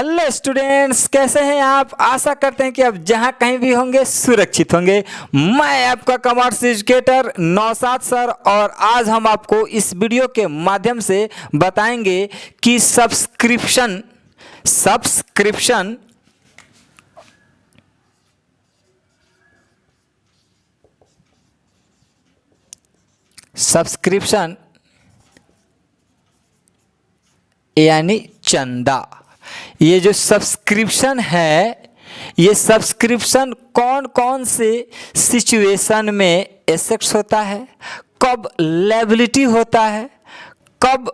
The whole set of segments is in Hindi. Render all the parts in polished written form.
हेलो स्टूडेंट्स, कैसे हैं आप। आशा करते हैं कि आप जहां कहीं भी होंगे सुरक्षित होंगे। मैं आपका कॉमर्स एजुकेटर नौशाद सर, और आज हम आपको इस वीडियो के माध्यम से बताएंगे कि सब्सक्रिप्शन यानी चंदा। ये जो सब्सक्रिप्शन है, ये सब्सक्रिप्शन कौन कौन से सिचुएशन में एसेट्स होता है, कब लायबिलिटी होता है, कब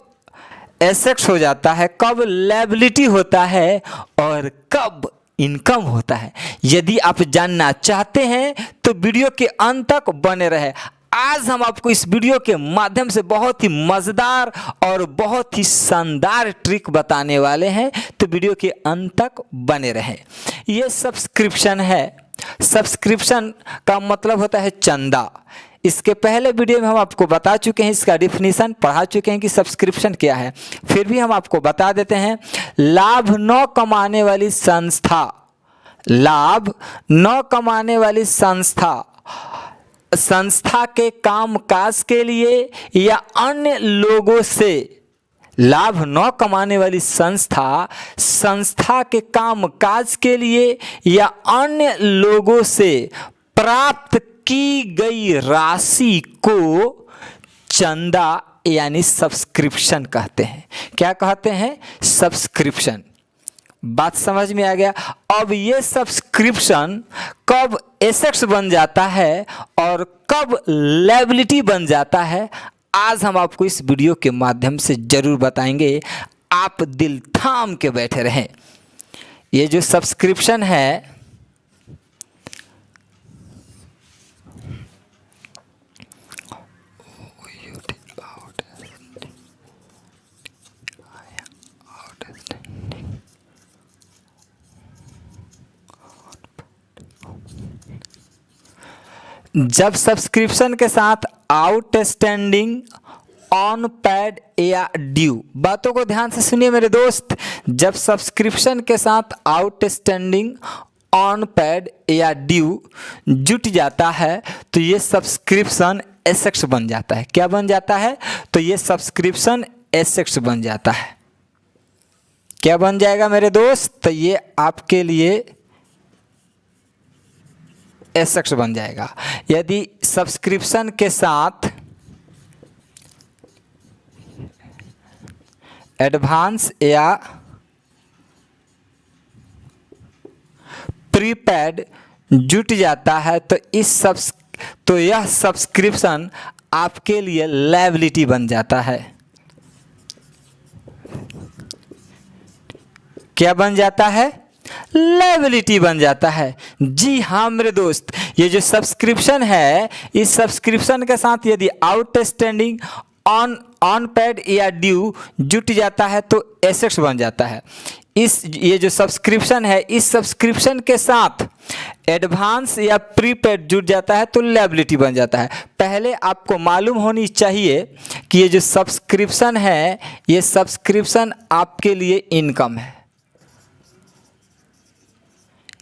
एसेट्स हो जाता है, कब लायबिलिटी होता है और कब इनकम होता है। यदि आप जानना चाहते हैं तो वीडियो के अंत तक बने रहे। आज हम आपको इस वीडियो के माध्यम से बहुत ही मज़ेदार और बहुत ही शानदार ट्रिक बताने वाले हैं, तो वीडियो के अंत तक बने रहें। ये सब्सक्रिप्शन है। सब्सक्रिप्शन का मतलब होता है चंदा। इसके पहले वीडियो में हम आपको बता चुके हैं, इसका डिफिनीशन पढ़ा चुके हैं कि सब्सक्रिप्शन क्या है। फिर भी हम आपको बता देते हैं। लाभ न कमाने वाली संस्था के कामकाज के लिए या अन्य लोगों से, लाभ न कमाने वाली संस्था के कामकाज के लिए या अन्य लोगों से प्राप्त की गई राशि को चंदा यानी सब्सक्रिप्शन कहते हैं। क्या कहते हैं? सब्सक्रिप्शन। बात समझ में आ गया। अब ये सब्सक्रिप्शन कब एसेट्स बन जाता है और कब लायबिलिटी बन जाता है, आज हम आपको इस वीडियो के माध्यम से जरूर बताएंगे। आप दिल थाम के बैठे रहें। ये जो सब्सक्रिप्शन है, जब सब्सक्रिप्शन के साथ आउटस्टैंडिंग, ऑन पेड या ड्यू, बातों को ध्यान से सुनिए मेरे दोस्त। जब सब्सक्रिप्शन के साथ आउटस्टैंडिंग, ऑन पेड या ड्यू जुट जाता है तो ये सब्सक्रिप्शन एसेट्स बन जाता है। क्या बन जाता है? तो ये सब्सक्रिप्शन एसेट्स बन जाता है। क्या बन जाएगा मेरे दोस्त? तो ये आपके लिए एसेट्स बन जाएगा। यदि सब्सक्रिप्शन के साथ एडवांस या प्रीपेड जुट जाता है तो यह सब्सक्रिप्शन आपके लिए लायबिलिटी बन जाता है। क्या बन जाता है? लायबिलिटी बन जाता है। जी हाँ मेरे दोस्त, ये जो सब्सक्रिप्शन है, इस सब्सक्रिप्शन के साथ यदि आउटस्टैंडिंग, ऑन पेड या ड्यू जुट जाता है तो एसेट्स बन जाता है। ये जो सब्सक्रिप्शन है, इस सब्सक्रिप्शन के साथ एडवांस या प्रीपेड जुट जाता है तो लायबिलिटी बन जाता है। पहले आपको मालूम होनी चाहिए कि ये जो सब्सक्रिप्शन है, ये सब्सक्रिप्शन आपके लिए इनकम है।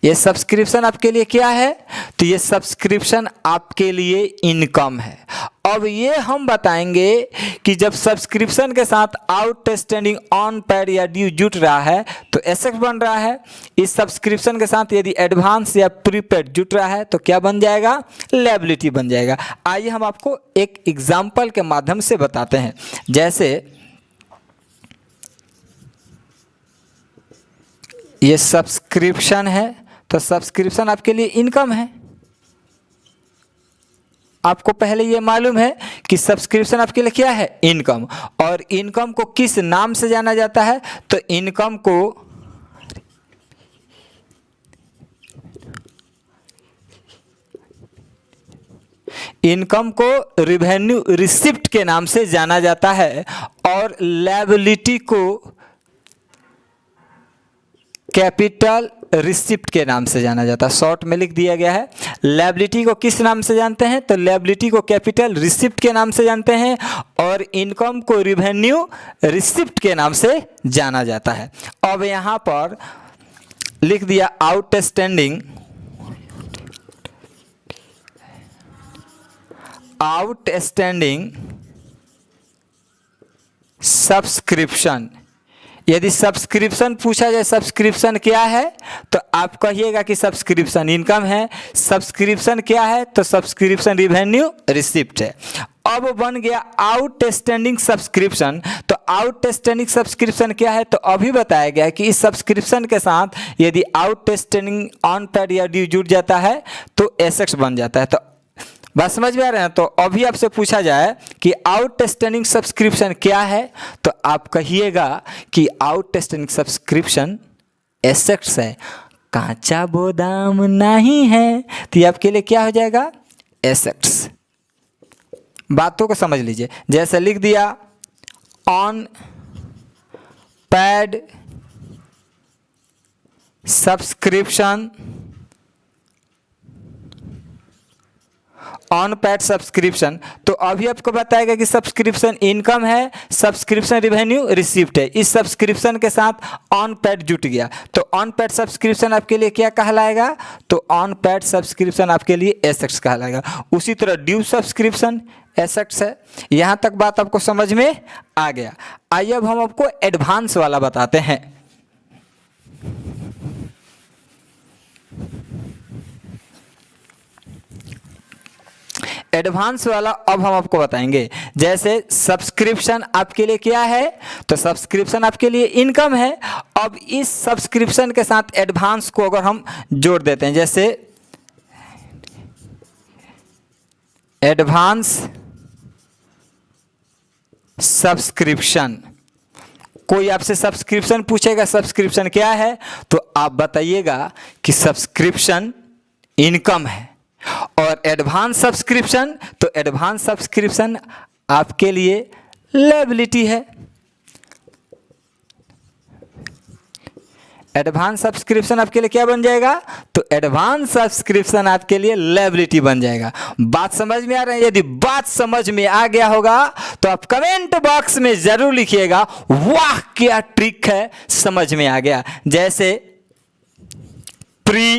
ये सब्सक्रिप्शन आपके लिए क्या है? तो ये सब्सक्रिप्शन आपके लिए इनकम है। अब ये हम बताएंगे कि जब सब्सक्रिप्शन के साथ आउटस्टैंडिंग, ऑन पेड या ड्यू जुट रहा है तो एसेट बन रहा है। इस सब्सक्रिप्शन के साथ यदि एडवांस या प्रीपेड जुट रहा है तो क्या बन जाएगा? लायबिलिटी बन जाएगा। आइए हम आपको एक एग्जाम्पल के माध्यम से बताते हैं। जैसे ये सब्सक्रिप्शन है तो सब्सक्रिप्शन आपके लिए इनकम है। आपको पहले ये मालूम है कि सब्सक्रिप्शन आपके लिए क्या है? इनकम। और इनकम को किस नाम से जाना जाता है? तो इनकम को रेवेन्यू रिसिप्ट के नाम से जाना जाता है और लायबिलिटी को कैपिटल रिसिप्ट के नाम से जाना जाता है। शॉर्ट में लिख दिया गया है, लायबिलिटी को किस नाम से जानते हैं? तो लायबिलिटी को कैपिटल रिसिप्ट के नाम से जानते हैं और इनकम को रिवेन्यू रिसिप्ट के नाम से जाना जाता है। अब यहाँ पर लिख दिया आउटस्टैंडिंग सब्सक्रिप्शन। यदि सब्सक्रिप्शन पूछा जाए सब्सक्रिप्शन क्या है तो आप कहिएगा कि सब्सक्रिप्शन इनकम है। सब्सक्रिप्शन क्या है? तो सब्सक्रिप्शन रिवेन्यू रिसिप्ट है। अब बन गया आउटस्टैंडिंग सब्सक्रिप्शन। तो आउटस्टैंडिंग सब्सक्रिप्शन क्या है? तो अभी बताया गया कि इस सब्सक्रिप्शन के साथ यदि आउटस्टैंडिंग ऑन पेड या ड्यू जुड़ जाता है तो एसेट्स बन जाता है। तो बात समझ में आ रहे हैं? तो अभी आपसे पूछा जाए कि आउटस्टैंडिंग सब्सक्रिप्शन क्या है तो आप कहिएगा कि आउटस्टैंडिंग सब्सक्रिप्शन एसेट्स है। कांचा बादाम नहीं है तो ये आपके लिए क्या हो जाएगा? एसेट्स। बातों को समझ लीजिए। जैसे लिख दिया on paid subscription, on paid subscription. तो अभी आपको बताएगा कि सब्सक्रिप्शन इनकम है, सब्सक्रिप्शन रिवेन्यू रिसिप्ट है। इस सब्सक्रिप्शन के साथ ऑन पेड जुट गया तो ऑन पेड सब्सक्रिप्शन आपके लिए क्या कहलाएगा? तो ऑन पेड सब्सक्रिप्शन आपके लिए एसेट्स कहलाएगा। उसी तरह ड्यू सब्सक्रिप्शन एसेट्स है। यहाँ तक बात आपको समझ में आ गया। आइए अब हम आपको एडवांस वाला बताते हैं। एडवांस वाला अब हम आपको बताएंगे। जैसे सब्सक्रिप्शन आपके लिए क्या है? तो सब्सक्रिप्शन आपके लिए इनकम है। अब इस सब्सक्रिप्शन के साथ एडवांस को अगर हम जोड़ देते हैं, जैसे एडवांस सब्सक्रिप्शन, कोई आपसे सब्सक्रिप्शन पूछेगा सब्सक्रिप्शन क्या है तो आप बताइएगा कि सब्सक्रिप्शन इनकम है। और एडवांस सब्सक्रिप्शन, तो एडवांस सब्सक्रिप्शन आपके लिए लायबिलिटी है। एडवांस सब्सक्रिप्शन आपके लिए क्या बन जाएगा? तो एडवांस सब्सक्रिप्शन आपके लिए लायबिलिटी बन जाएगा। बात समझ में आ रहा है? यदि बात समझ में आ गया होगा तो आप कमेंट बॉक्स में जरूर लिखिएगा वाह क्या ट्रिक है, समझ में आ गया। जैसे प्री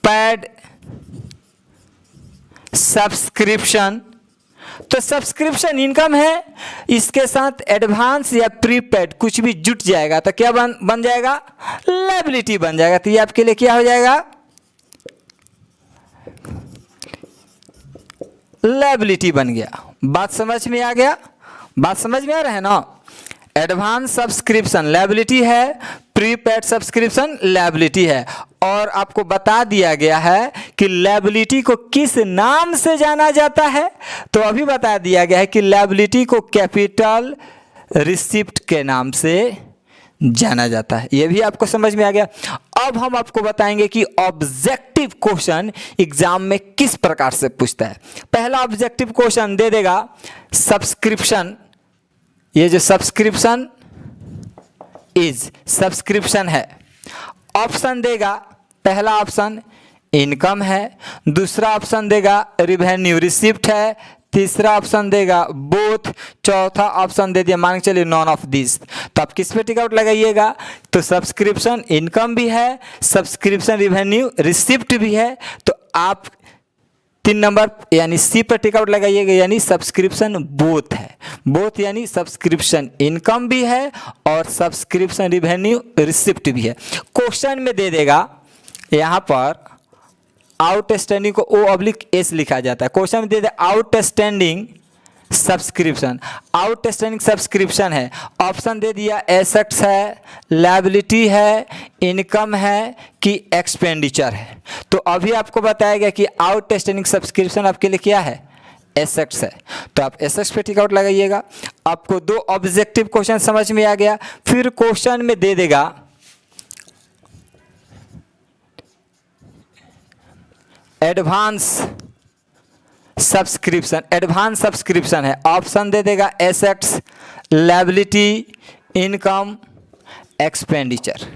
पेड सब्सक्रिप्शन, तो सब्सक्रिप्शन इनकम है, इसके साथ एडवांस या प्रीपेड कुछ भी जुट जाएगा तो क्या बन जाएगा? लायबिलिटी बन जाएगा। तो ये आपके लिए क्या हो जाएगा? लायबिलिटी बन गया। बात समझ में आ गया? बात समझ में आ रहा है ना? एडवांस सब्सक्रिप्शन लायबिलिटी है, प्रीपेड सब्सक्रिप्शन लायबिलिटी है। और आपको बता दिया गया है कि लायबिलिटी को किस नाम से जाना जाता है। तो अभी बता दिया गया है कि लायबिलिटी को कैपिटल रिसिप्ट के नाम से जाना जाता है। यह भी आपको समझ में आ गया। अब हम आपको बताएंगे कि ऑब्जेक्टिव क्वेश्चन एग्जाम में किस प्रकार से पूछता है। पहला ऑब्जेक्टिव क्वेश्चन दे देगा सब्सक्रिप्शन, ये जो सब्सक्रिप्शन इज सब्सक्रिप्शन है। ऑप्शन देगा, पहला ऑप्शन इनकम है, दूसरा ऑप्शन देगा रिवेन्यू रिसिप्ट है, तीसरा ऑप्शन देगा बोथ, चौथा ऑप्शन दे दिया मान के चलिए नॉन ऑफ दिस। तो आप किस पे टिक आउट लगाइएगा? तो सब्सक्रिप्शन इनकम भी है, सब्सक्रिप्शन रिवेन्यू रिसिप्ट भी है। तो आप 3 नंबर यानी सी पर टिक आउट लगाइएगा, यानी सब्सक्रिप्शन बोथ है। बोथ यानी सब्सक्रिप्शन इनकम भी है और सब्सक्रिप्शन रिवेन्यू रिसिप्ट भी है। क्वेश्चन में दे देगा यहाँ पर आउटस्टैंडिंग को O/S लिखा जाता है। क्वेश्चन में दे दे आउटस्टैंडिंग सब्सक्रिप्शन, आउटस्टैंडिंग सब्सक्रिप्शन है। ऑप्शन दे दिया एसेट्स है, लायबिलिटी है, इनकम है कि एक्सपेंडिचर है। तो अभी आपको बताया गया कि आउटस्टैंडिंग सब्सक्रिप्शन आपके लिए क्या है? एसेट्स है। तो आप एसेट्स पे टिक आउट लगाइएगा। आपको 2 ऑब्जेक्टिव क्वेश्चन समझ में आ गया। फिर क्वेश्चन में दे देगा एडवांस सब्सक्रिप्शन, एडवांस सब्सक्रिप्शन है। ऑप्शन दे देगा एसेट्स, लायबिलिटी, इनकम, एक्सपेंडिचर।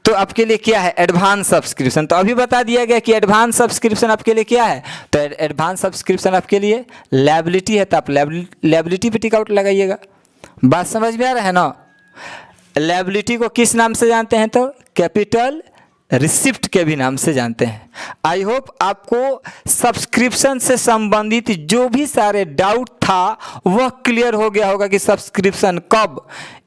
तो आपके लिए क्या है, एडवांस सब्सक्रिप्शन। तो अभी बता दिया गया कि एडवांस सब्सक्रिप्शन आपके लिए क्या है, तो एडवांस सब्सक्रिप्शन आपके लिए लायबिलिटी है, तो आप लायबिलिटी पे टिक आउट लगाइएगा। बात समझ में आ रहा है ना। लायबिलिटी को किस नाम से जानते हैं, तो कैपिटल रिसिप्ट के भी नाम से जानते हैं। आई होप आपको सब्सक्रिप्शन से संबंधित जो भी सारे डाउट था वह क्लियर हो गया होगा कि सब्सक्रिप्शन कब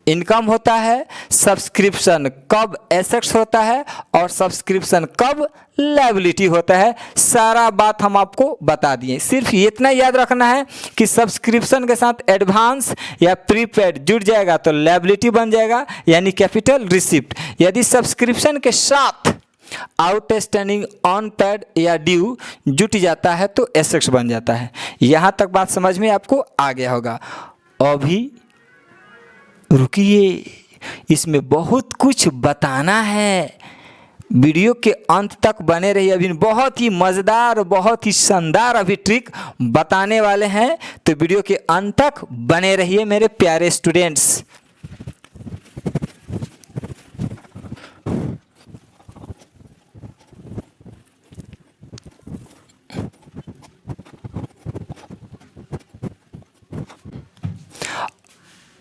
इनकम होता है, सब्सक्रिप्शन कब एसेट्स होता है और सब्सक्रिप्शन कब लायबिलिटी होता है। सारा बात हम आपको बता दिए। सिर्फ इतना याद रखना है कि सब्सक्रिप्शन के साथ एडवांस या प्रीपेड जुड़ जाएगा तो लायबिलिटी बन जाएगा, यानी कैपिटल रिसिप्ट। यदि सब्सक्रिप्शन के साथ आउटस्टैंडिंग ऑन पेड या ड्यू जुट जाता है तो एसेट्स बन जाता है। यहाँ तक बात समझ में आपको आ गया होगा। अभी रुकिए, इसमें बहुत कुछ बताना है, वीडियो के अंत तक बने रहिए। अभी बहुत ही मज़ेदार, बहुत ही शानदार अभी ट्रिक बताने वाले हैं, तो वीडियो के अंत तक बने रहिए मेरे प्यारे स्टूडेंट्स।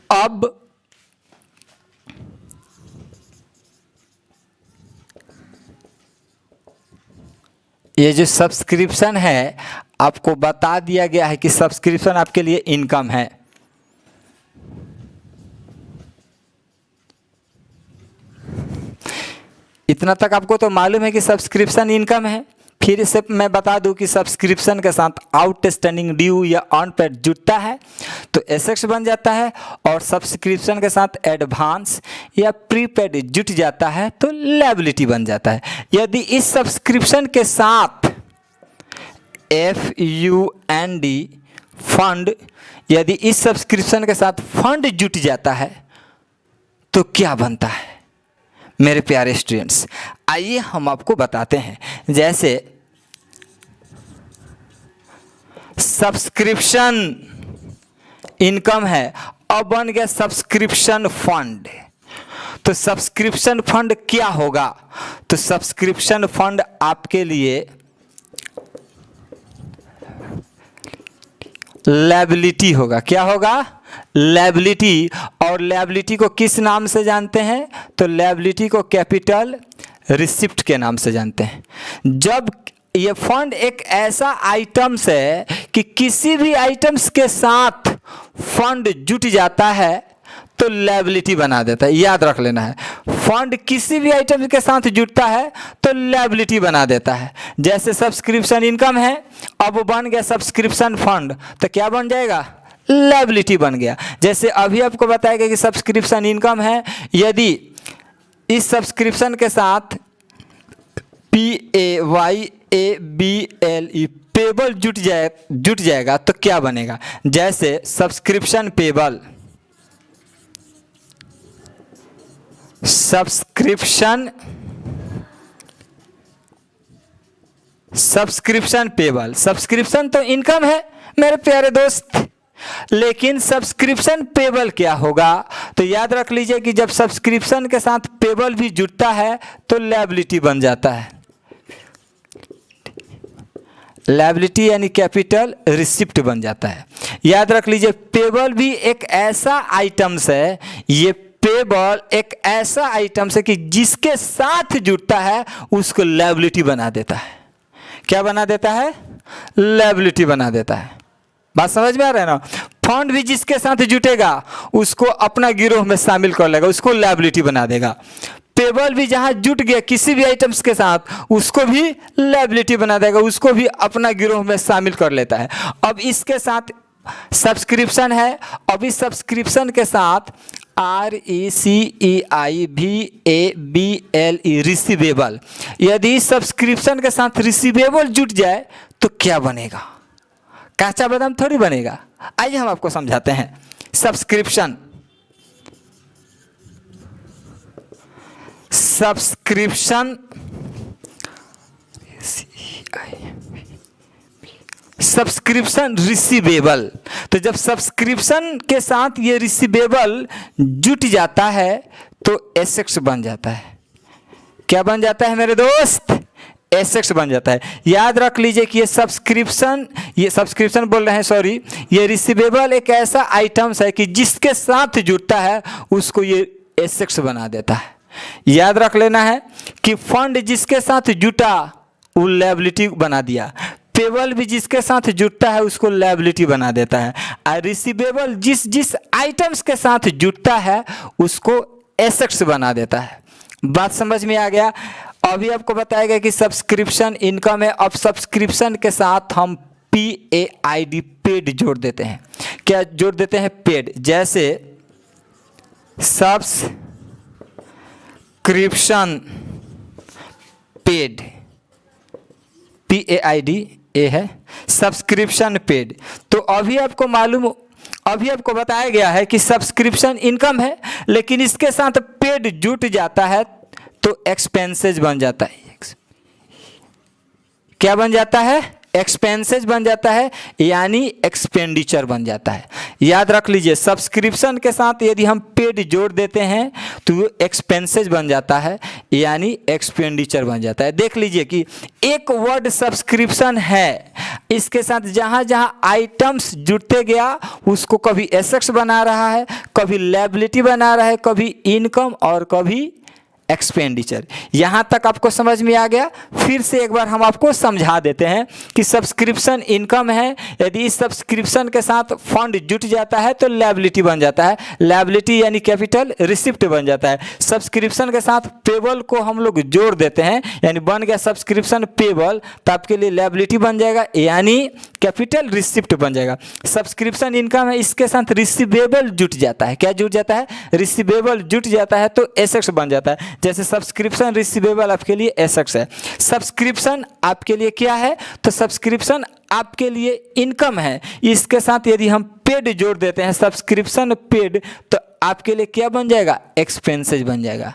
अब ये जो सब्सक्रिप्शन है आपको बता दिया गया है कि सब्सक्रिप्शन आपके लिए इनकम है। इतना तक आपको तो मालूम है कि सब्सक्रिप्शन इनकम है। फिर से मैं बता दूं कि सब्सक्रिप्शन के साथ आउटस्टैंडिंग ड्यू या ऑन पेड जुड़ता है तो एसेट्स बन जाता है, और सब्सक्रिप्शन के साथ एडवांस या प्रीपेड जुट जाता है तो लायबिलिटी बन जाता है। यदि इस सब्सक्रिप्शन के साथ FUND फंड, यदि इस सब्सक्रिप्शन के साथ फंड जुट जाता है तो क्या बनता है मेरे प्यारे स्टूडेंट्स। आइए हम आपको बताते हैं। जैसे सब्सक्रिप्शन इनकम है, अब बन गया सब्सक्रिप्शन फंड। तो सब्सक्रिप्शन फंड क्या होगा, तो सब्सक्रिप्शन फंड आपके लिए लायबिलिटी होगा। क्या होगा, लायबिलिटी। और लायबिलिटी को किस नाम से जानते हैं, तो लायबिलिटी को कैपिटल रिसिप्ट के नाम से जानते हैं। जब ये फंड एक ऐसा आइटम्स है कि किसी भी आइटम्स के साथ फंड जुट जाता है तो लायबिलिटी बना देता है। याद रख लेना है, फंड किसी भी आइटम के साथ जुड़ता है तो लायबिलिटी बना देता है। जैसे सब्सक्रिप्शन इनकम है, अब बन गया सब्सक्रिप्शन फंड, तो क्या बन जाएगा, लायबिलिटी बन गया। जैसे अभी आपको बताया गया कि सब्सक्रिप्शन इनकम है, यदि इस सब्सक्रिप्शन के साथ PAYABLE पेबल जुट जाएगा तो क्या बनेगा। जैसे subscription payable, subscription payable. Subscription तो इनकम है मेरे प्यारे दोस्त, लेकिन सब्सक्रिप्शन पेबल क्या होगा, तो याद रख लीजिए कि जब सब्सक्रिप्शन के साथ पेबल भी जुड़ता है तो लायबिलिटी बन जाता है। लायबिलिटी यानी कैपिटल रिसिप्ट बन जाता है। याद रख लीजिए, पेबल भी एक ऐसा आइटम्स है, ये पेबल एक ऐसा आइटम्स है कि जिसके साथ जुड़ता है उसको लायबिलिटी बना देता है। क्या बना देता है, लायबिलिटी बना देता है। बात समझ में आ रहा है ना। फंड भी जिसके साथ जुटेगा उसको अपना गिरोह में शामिल कर लेगा, उसको लायबिलिटी बना देगा। पेबल भी जहां जुट गया किसी भी आइटम्स के साथ उसको भी लायबिलिटी बना देगा, उसको भी अपना गिरोह में शामिल कर लेता है। अब इसके साथ सब्सक्रिप्शन है, अब इस सब्सक्रिप्शन के साथ RECEIVABLE रिसीवेबल, यदि सब्सक्रिप्शन के साथ रिसीवेबल जुट जाए तो क्या बनेगा, कच्चा बादाम थोड़ी बनेगा। आइए हम आपको समझाते हैं। सब्सक्रिप्शन सब्सक्रिप्शन रिसीवेबल, तो जब सब्सक्रिप्शन के साथ ये रिसीवेबल जुट जाता है तो एसेट्स बन जाता है। क्या बन जाता है मेरे दोस्त? एसेट्स बन जाता है। याद रख लीजिए कि ये सब्सक्रिप्शन बोल रहे हैं, सॉरी, ये रिसीवेबल एक ऐसा आइटम्स है कि जिसके साथ जुड़ता है उसको ये एसेट्स बना देता है। याद रख लेना है कि फंड जिसके साथ जुटा वो लायबिलिटी बना दिया, पेबल भी जिसके साथ जुड़ता है उसको लायबिलिटी बना देता है, और रिसीवेबल जिस आइटम्स के साथ जुड़ता है उसको एसेट्स बना देता है। बात समझ में आ गया? अभी आपको बताया गया कि सब्सक्रिप्शन इनकम है। अब सब्सक्रिप्शन के साथ हम PAID पेड जोड़ देते हैं। क्या जोड़ देते हैं? पेड। जैसे सब्सक्रिप्शन पेड, PAID ए है, सब्सक्रिप्शन पेड। तो अभी आपको बताया गया है कि सब्सक्रिप्शन इनकम है, लेकिन इसके साथ पेड जुट जाता है तो एक्सपेंसेज बन जाता है। क्या बन जाता है? एक्सपेंसेज बन जाता है, यानी एक्सपेंडिचर बन जाता है। याद रख लीजिए, सब्सक्रिप्शन के साथ यदि हम पेड जोड़ देते हैं तो वो एक्सपेंसेज बन जाता है, यानी एक्सपेंडिचर बन जाता है। देख लीजिए कि एक वर्ड सब्सक्रिप्शन है, इसके साथ जहाँ जहाँ आइटम्स जुड़ते गया उसको कभी एसेट्स बना रहा है, कभी लायबिलिटी बना रहा है, कभी इनकम और कभी एक्सपेंडिचर। यहाँ तक आपको समझ में आ गया? फिर से एक बार हम आपको समझा देते हैं कि सब्सक्रिप्शन इनकम है, यदि इस सब्सक्रिप्शन के साथ फंड जुट जाता है तो लायबिलिटी बन जाता है, लायबिलिटी यानी कैपिटल रिसिप्ट बन जाता है। सब्सक्रिप्शन के साथ पेबल को हम लोग जोड़ देते हैं, यानी बन गया सब्सक्रिप्शन पेबल, तो आपके लिए लायबिलिटी बन जाएगा, यानी कैपिटल रिसिप्ट बन जाएगा। सब्सक्रिप्शन इनकम है, इसके साथ रिसीवेबल जुट जाता है। क्या जुट जाता है? रिसीवेबल जुट जाता है तो एसेट्स बन जाता है। जैसे सब्सक्रिप्शन रिसीवेबल आपके लिए एसेट्स है, सब्सक्रिप्शन आपके लिए क्या है? तो सब्सक्रिप्शन आपके लिए इनकम है। इसके साथ यदि हम पेड जोड़ देते हैं, सब्सक्रिप्शन पेड, तो आपके लिए क्या बन जाएगा? एक्सपेंसेज बन जाएगा।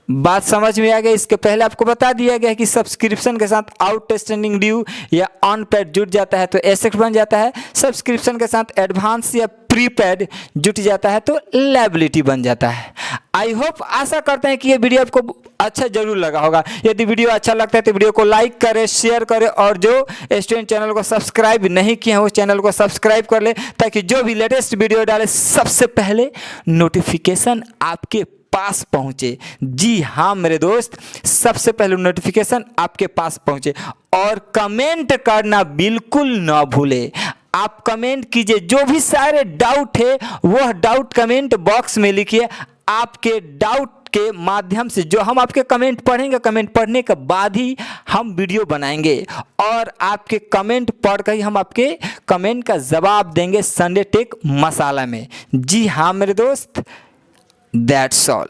बात समझ में आ गया? इसके पहले आपको बता दिया गया कि सब्सक्रिप्शन के साथ आउटस्टैंडिंग ड्यू या अनपेड जुट जाता है तो एसेट बन जाता है, सब्सक्रिप्शन के साथ एडवांस या प्रीपेड जुट जाता है तो लायबिलिटी बन जाता है। आई होप, आशा करते हैं कि ये वीडियो आपको अच्छा जरूर लगा होगा। यदि वीडियो अच्छा लगता है तो वीडियो को लाइक करें, शेयर करें, और जो स्टूडेंट चैनल को सब्सक्राइब नहीं किए हैं उस चैनल को सब्सक्राइब कर ले, ताकि जो भी लेटेस्ट वीडियो डाले सबसे पहले नोटिफिकेशन आपके पास पहुंचे। जी हाँ मेरे दोस्त, सबसे पहले नोटिफिकेशन आपके पास पहुंचे। और कमेंट करना बिल्कुल ना भूले। आप कमेंट कीजिए, जो भी सारे डाउट है वह डाउट कमेंट बॉक्स में लिखिए। आपके डाउट के माध्यम से जो हम आपके कमेंट पढ़ेंगे, कमेंट पढ़ने के बाद ही हम वीडियो बनाएंगे, और आपके कमेंट पढ़कर ही हम आपके कमेंट का जवाब देंगे संडे टेक मसाला में। जी हाँ मेरे दोस्त, दैट्स ऑल।